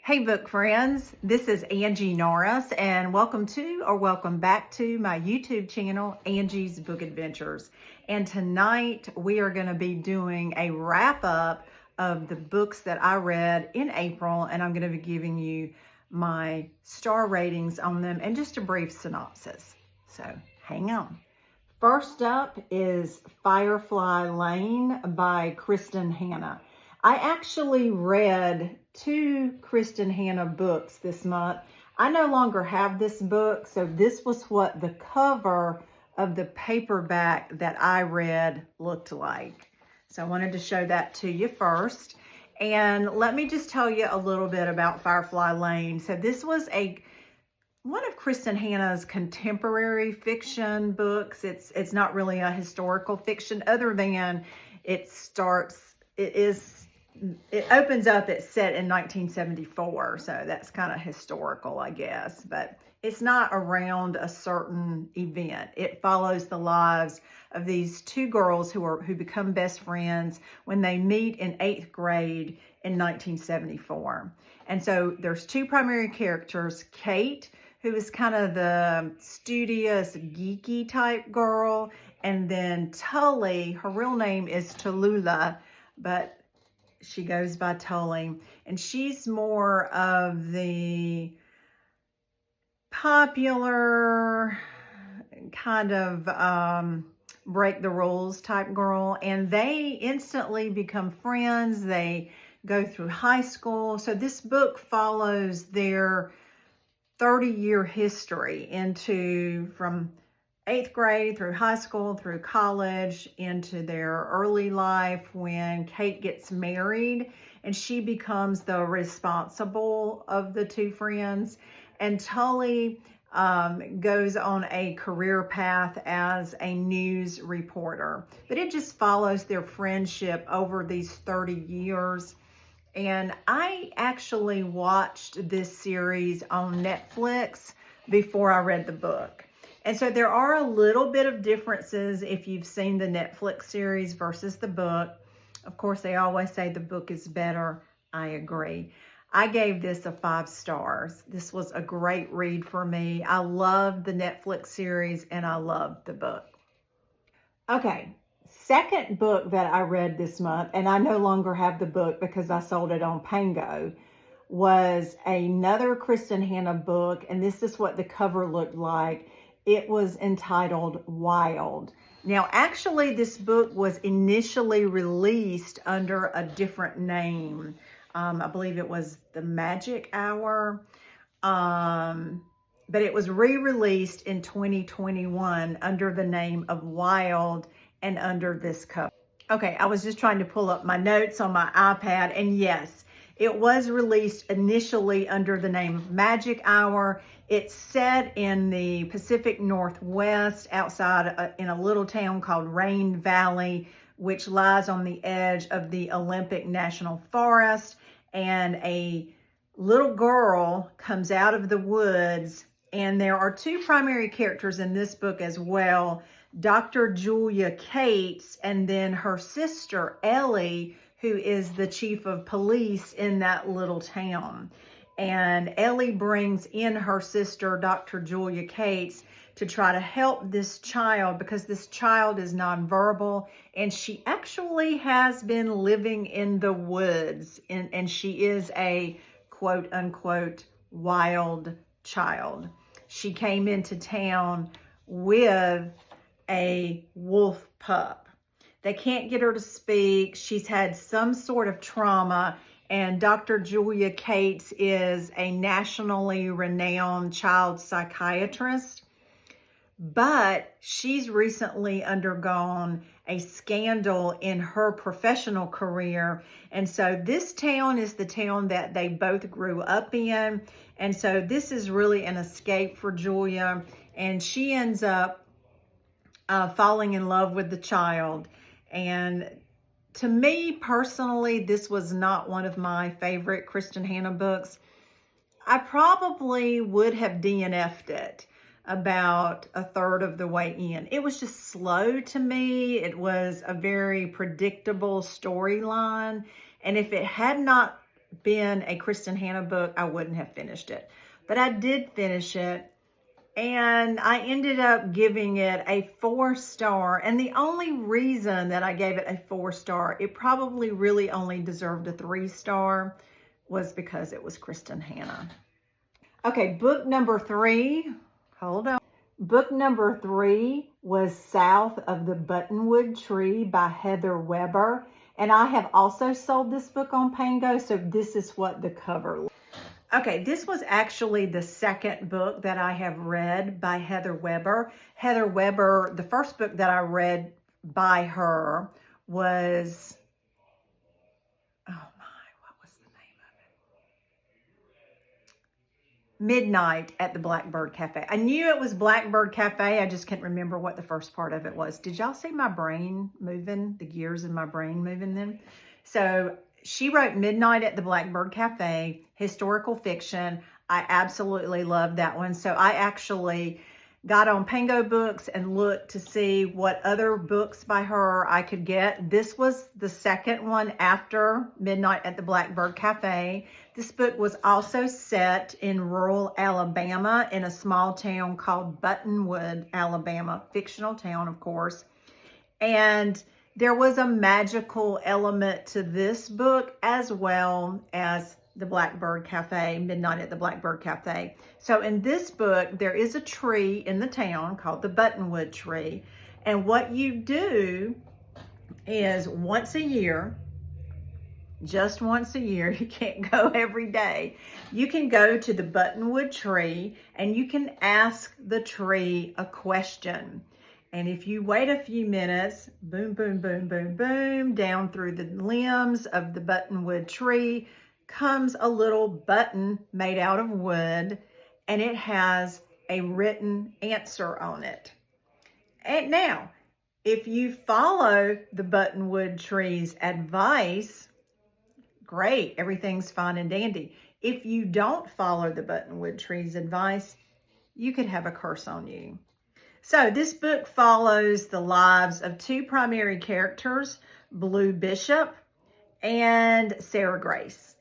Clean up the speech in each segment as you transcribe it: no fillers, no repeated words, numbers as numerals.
Hey book friends, this is Angie Norris and welcome back to my YouTube channel, Angie's Book Adventures. And tonight we are going to be doing a wrap up of the books that I read in April, and I'm going to be giving you my star ratings on them and just a brief synopsis. So hang on. First up is Firefly Lane by Kristen Hanna. I actually read 2 Kristen Hanna books this month. I no longer have this book, so this was what the cover of the paperback that I read looked like. So I wanted to show that to you first. And let me just tell you a little bit about Firefly Lane. So this was one of Kristen Hanna's contemporary fiction books. It's not really a historical fiction other than it opens up, it's set in 1974, so that's kind of historical, I guess, but it's not around a certain event. It follows the lives of these 2 girls who become best friends when they meet in 8th grade in 1974. And so there's 2 primary characters, Kate, who is kind of the studious, geeky type girl, and then Tully, her real name is Tallulah, but she goes by Tully, and she's more of the popular kind of break the rules type girl, and they instantly become friends. They go through high school. So this book follows their 30-year history from 8th grade through high school, through college, into their early life when Kate gets married and she becomes the responsible of the 2 friends. And Tully goes on a career path as a news reporter. But it just follows their friendship over these 30 years. And I actually watched this series on Netflix before I read the book. And so there are a little bit of differences if you've seen the Netflix series versus the book. Of course, they always say the book is better. I agree. I gave this a 5 stars. This was a great read for me. I loved the Netflix series and I loved the book. Okay, second book that I read this month, and I no longer have the book because I sold it on Pango, was another Kristen Hanna book, and this is what the cover looked like. It was entitled Wild. Now, actually, this book was initially released under a different name. I believe it was The Magic Hour. But it was re-released in 2021 under the name of Wild and under this cover. Okay, I was just trying to pull up my notes on my iPad, and yes, it was released initially under the name of Magic Hour. It's set in the Pacific Northwest outside in a little town called Rain Valley, which lies on the edge of the Olympic National Forest. And a little girl comes out of the woods, and there are 2 primary characters in this book as well, Dr. Julia Cates and then her sister Ellie, who is the chief of police in that little town. And Ellie brings in her sister, Dr. Julia Cates, to try to help this child because this child is nonverbal and she actually has been living in the woods, and she is a quote unquote wild child. She came into town with a wolf pup. They can't get her to speak. She's had some sort of trauma, and Dr. Julia Cates is a nationally renowned child psychiatrist, but she's recently undergone a scandal in her professional career. And so this town is the town that they both grew up in. And so this is really an escape for Julia, and she ends up falling in love with the child. And to me personally, this was not one of my favorite Kristen Hanna books. I probably would have DNF'd it about a third of the way in. It was just slow to me. It was a very predictable storyline. And if it had not been a Kristen Hanna book, I wouldn't have finished it. But I did finish it, and I ended up giving it a 4-star. And the only reason that I gave it a 4-star, it probably really only deserved a 3-star, was because it was Kristen Hanna. Okay, book number 3, hold on. Book number 3 was South of the Buttonwood Tree by Heather Weber. And I have also sold this book on Pango, so this is what the cover looks like. Okay, this was actually the second book that I have read by Heather Weber. Heather Weber, the first book that I read by her was, oh my, what was the name of it? Midnight at the Blackbird Cafe. I knew it was Blackbird Cafe. I just can't remember what the first part of it was. Did y'all see my brain moving? The gears in my brain moving then? So she wrote Midnight at the Blackbird Cafe, historical fiction. I absolutely loved that one. So I actually got on Pango Books and looked to see what other books by her I could get. This was the second one after Midnight at the Blackbird Cafe. This book was also set in rural Alabama in a small town called Buttonwood, Alabama, fictional town, of course. And there was a magical element to this book as well as the Blackbird Cafe, Midnight at the Blackbird Cafe. So in this book, there is a tree in the town called the Buttonwood Tree. And what you do is once a year, just once a year, you can't go every day, you can go to the Buttonwood Tree and you can ask the tree a question. And if you wait a few minutes, boom, boom, boom, boom, boom, down through the limbs of the Buttonwood Tree comes a little button made out of wood, and it has a written answer on it. And now, if you follow the Buttonwood Tree's advice, great, everything's fine and dandy. If you don't follow the Buttonwood Tree's advice, you could have a curse on you. So this book follows the lives of 2 primary characters, Blue Bishop and Sarah Grace.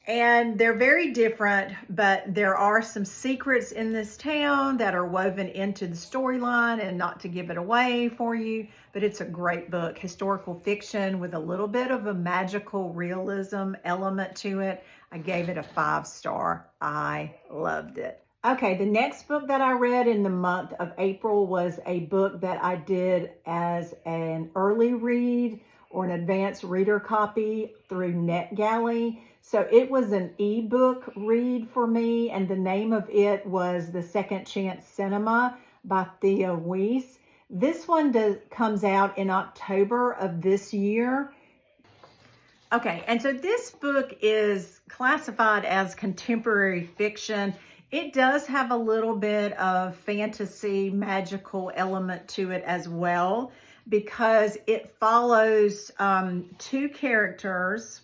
And they're very different, but there are some secrets in this town that are woven into the storyline, and not to give it away for you, but it's a great book, historical fiction with a little bit of a magical realism element to it. I gave it a 5-star. I loved it. Okay, the next book that I read in the month of April was a book that I did as an early read or an advanced reader copy through NetGalley. So it was an ebook read for me, and the name of it was The Second Chance Cinema by Thea Weiss. This one comes out in October of this year. Okay, and so this book is classified as contemporary fiction. It does have a little bit of fantasy, magical element to it as well, because it follows 2 characters,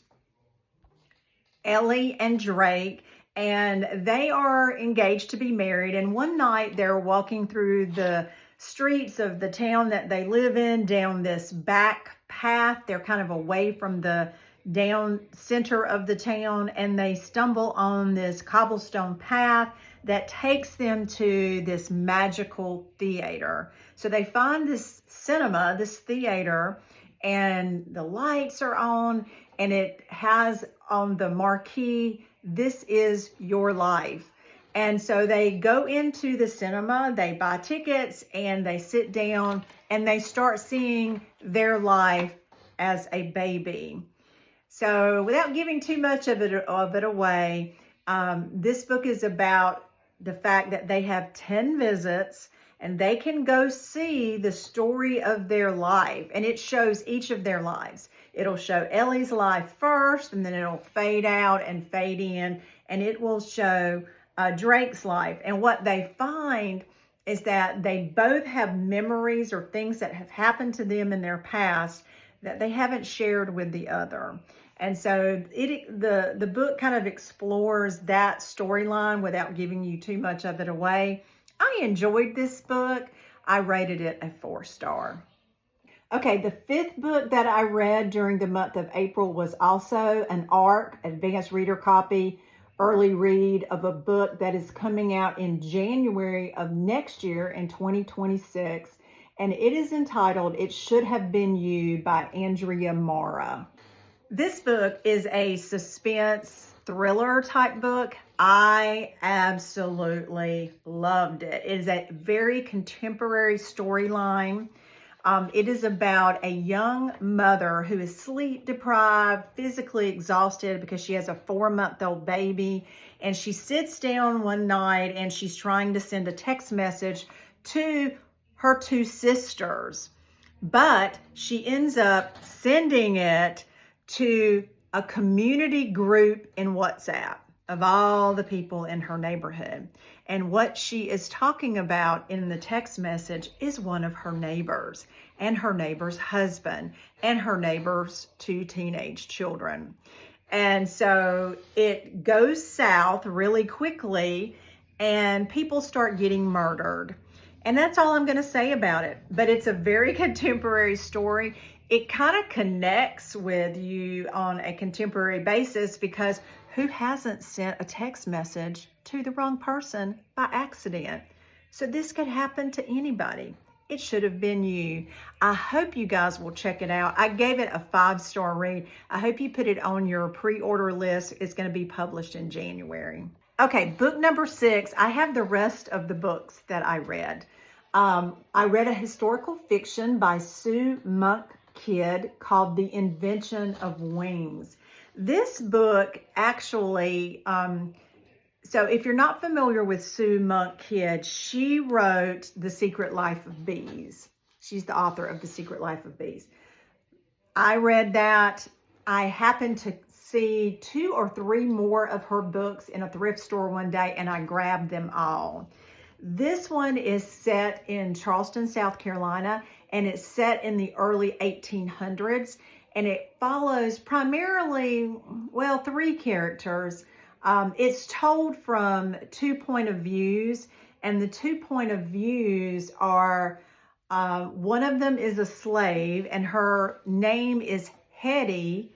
Ellie and Drake, and they are engaged to be married. And one night they're walking through the streets of the town that they live in, down this back path. They're kind of away from the down center of the town, and they stumble on this cobblestone path that takes them to this magical theater. So they find this cinema, this theater, and the lights are on, and it has on the marquee, "This is your life." And so they go into the cinema, they buy tickets, and they sit down, and they start seeing their life as a baby. So without giving too much of it away, this book is about the fact that they have 10 visits, and they can go see the story of their life, and it shows each of their lives. It'll show Ellie's life first, and then it'll fade out and fade in, and it will show Drake's life. And what they find is that they both have memories or things that have happened to them in their past that they haven't shared with the other. And so the book kind of explores that storyline without giving you too much of it away. I enjoyed this book. I rated it a 4-star. Okay, the fifth book that I read during the month of April was also an ARC, Advanced Reader Copy, early read of a book that is coming out in January of next year in 2026. And it is entitled, It Should Have Been You by Andrea Mara. This book is a suspense thriller type book. I absolutely loved it. It is a very contemporary storyline. It is about a young mother who is sleep deprived, physically exhausted because she has a 4-month-old baby. And she sits down one night and she's trying to send a text message to her 2 sisters. But she ends up sending it to a community group in WhatsApp of all the people in her neighborhood. And what she is talking about in the text message is one of her neighbors and her neighbor's husband and her neighbor's 2 teenage children. And so it goes south really quickly and people start getting murdered. And that's all I'm going to say about it. But it's a very contemporary story. It kind of connects with you on a contemporary basis because who hasn't sent a text message to the wrong person by accident? So this could happen to anybody. It should have been you. I hope you guys will check it out. I gave it a 5-star read. I hope you put it on your pre-order list. It's going to be published in January. Okay, book number 6. I have the rest of the books that I read. I read a historical fiction by Sue Monk Kidd called The Invention of Wings. This book actually, so if you're not familiar with Sue Monk Kidd, she wrote The Secret Life of Bees. She's the author of The Secret Life of Bees. I read that. I happened to see 2 or 3 more of her books in a thrift store one day and I grabbed them all. This one is set in Charleston, South Carolina, and it's set in the early 1800s. And it follows primarily, well, 3 characters. It's told from 2 point of views, and the 2 point of views are, one of them is a slave, and her name is Hetty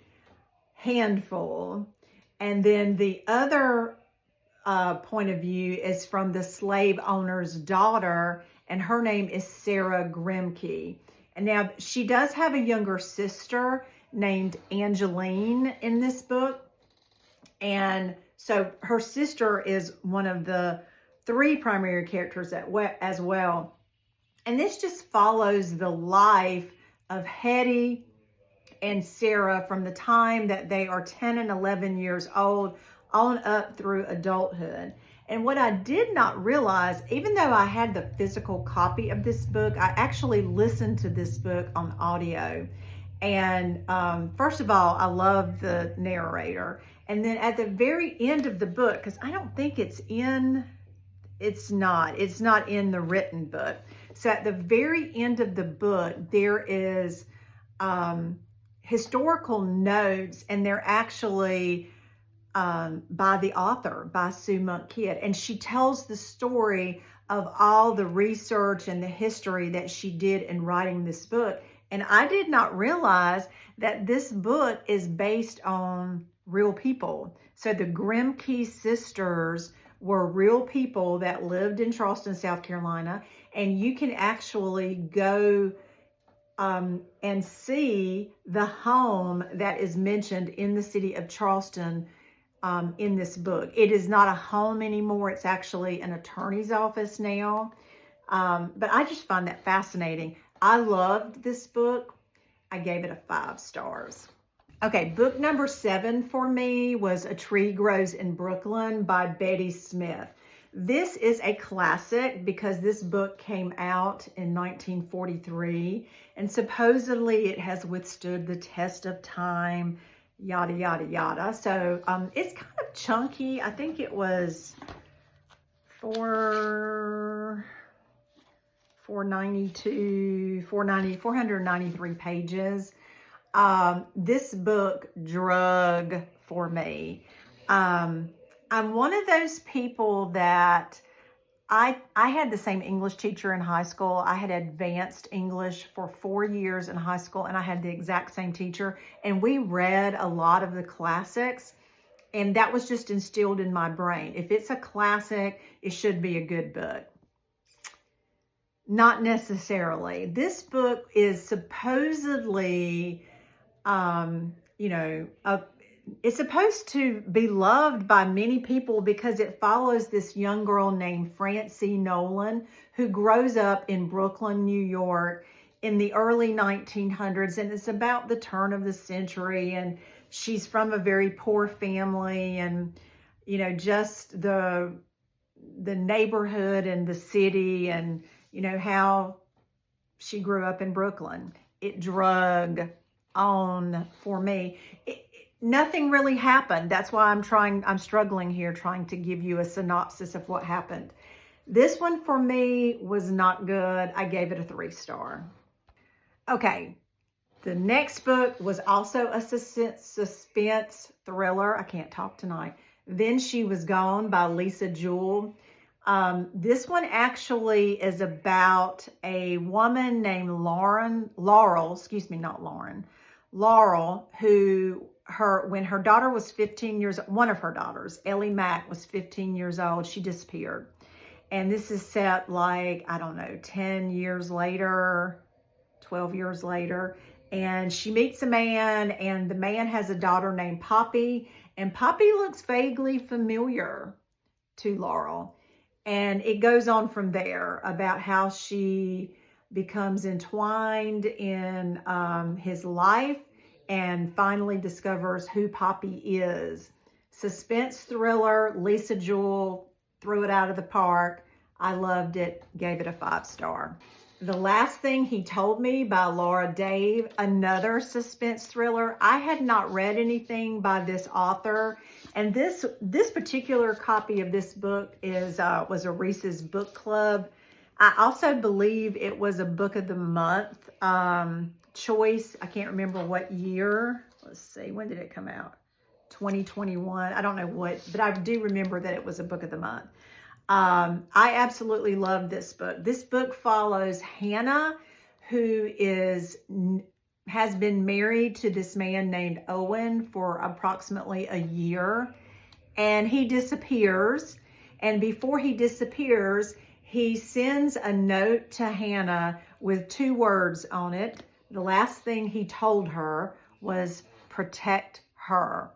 Handful. And then the other point of view is from the slave owner's daughter, and her name is Sarah Grimke. And now she does have a younger sister named Angeline in this book. And so her sister is one of the 3 primary characters as well. And this just follows the life of Hetty and Sarah from the time that they are 10 and 11 years old on up through adulthood. And what I did not realize, even though I had the physical copy of this book, I actually listened to this book on audio. And first of all, I love the narrator. And then at the very end of the book, because I don't think it's not in the written book. So at the very end of the book, there is historical notes, and they're actually by the author, by Sue Monk Kidd. And she tells the story of all the research and the history that she did in writing this book. And I did not realize that this book is based on real people. So the Grimke sisters were real people that lived in Charleston, South Carolina. And you can actually go and see the home that is mentioned in the city of Charleston in this book. It is not a home anymore. It's actually an attorney's office now. But I just find that fascinating. I loved this book. I gave it a 5 stars. Okay, book number 7 for me was A Tree Grows in Brooklyn by Betty Smith. This is a classic because this book came out in 1943 and supposedly it has withstood the test of time, yada, yada, yada. So it's kind of chunky. I think it was 493 pages. This book drug for me. I'm one of those people that I had the same English teacher in high school. I had advanced English for 4 years in high school, and I had the exact same teacher. And we read a lot of the classics, and that was just instilled in my brain. If it's a classic, it should be a good book. Not necessarily. This book is supposedly, it's supposed to be loved by many people because it follows this young girl named Francie Nolan who grows up in Brooklyn, New York in the early 1900s. And it's about the turn of the century. And she's from a very poor family, and, just the neighborhood and the city, and, how she grew up in Brooklyn. It drug on for me. Nothing really happened. That's why I'm struggling here trying to give you a synopsis of what happened. This one for me was not good. I gave it a 3-star. Okay. The next book was also a suspense thriller. I can't talk tonight. Then She Was Gone by Lisa Jewell. This one actually is about a woman named Laurel, who when her daughter was 15 years, one of her daughters, Ellie Mack, was 15 years old, she disappeared. And this is set 10 years later, 12 years later. And she meets a man, and the man has a daughter named Poppy, and Poppy looks vaguely familiar to Laurel. And it goes on from there about how she becomes entwined in his life and finally discovers who Poppy is. Suspense thriller, Lisa Jewell threw it out of the park. I loved it, gave it a 5-star. The Last Thing He Told Me by Laura Dave, another suspense thriller. I had not read anything by this author, and this particular copy of this book was a Reese's Book Club. I also believe it was a Book of the Month choice. I can't remember what year. Let's see, when did it come out? 2021. I don't know what, but I do remember that it was a Book of the Month. I absolutely love this book. This book follows Hannah, who has been married to this man named Owen for approximately a year, and he disappears. And before he disappears, he sends a note to Hannah with 2 words on it. The last thing he told her was protect her.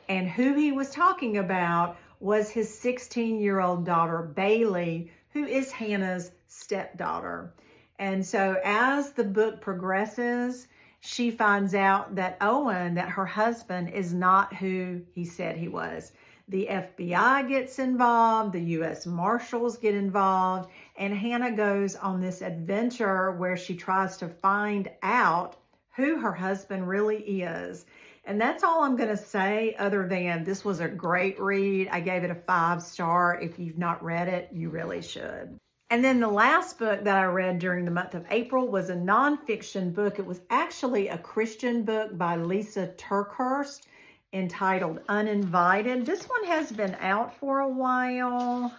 And who he was talking about was his 16-year-old daughter, Bailey, who is Hannah's stepdaughter. And so as the book progresses, she finds out that Owen, that her husband, is not who he said he was. The FBI gets involved, the U.S. Marshals get involved, and Hannah goes on this adventure where she tries to find out who her husband really is. And that's all I'm going to say, other than this was a great read. I gave it a 5-star. If you've not read it, you really should. And then the last book that I read during the month of April was a nonfiction book. It was actually a Christian book by Lisa TerKeurst entitled Uninvited. This one has been out for a while.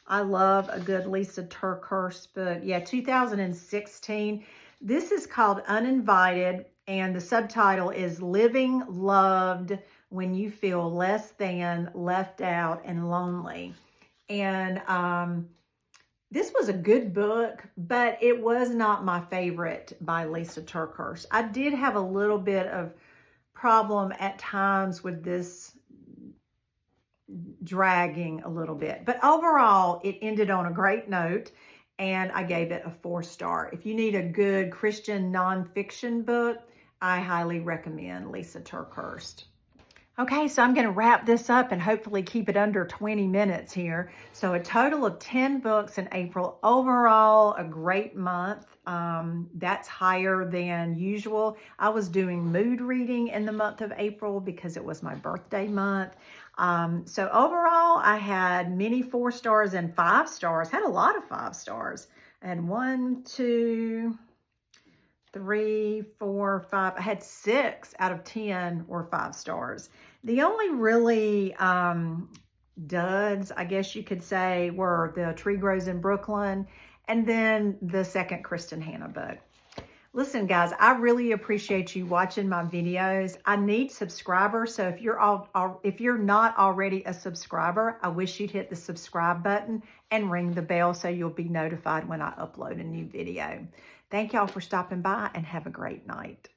I love a good Lisa TerKeurst book. Yeah, 2016. This is called Uninvited, and the subtitle is Living Loved When You Feel Less Than, Left Out, and Lonely. And this was a good book, but it was not my favorite by Lisa TerKeurst. I did have a little bit of problem at times with this dragging a little bit, but overall it ended on a great note, and I gave it a 4-star. If you need a good Christian nonfiction book, I highly recommend Lisa TerKeurst. Okay, so I'm going to wrap this up and hopefully keep it under 20 minutes here. So a total of 10 books in April. Overall, a great month. That's higher than usual. I was doing mood reading in the month of April because it was my birthday month. So overall, I had many 4 stars and 5 stars. Had a lot of 5 stars. I had 1, 2, 3, 4, 5. I had 6 out of 10 were 5 stars. The only really duds, I guess you could say, were The Tree Grows in Brooklyn, and then the second Kristen Hanna book. Listen, guys, I really appreciate you watching my videos. I need subscribers, so if you're not already a subscriber, I wish you'd hit the subscribe button and ring the bell so you'll be notified when I upload a new video. Thank y'all for stopping by, and have a great night.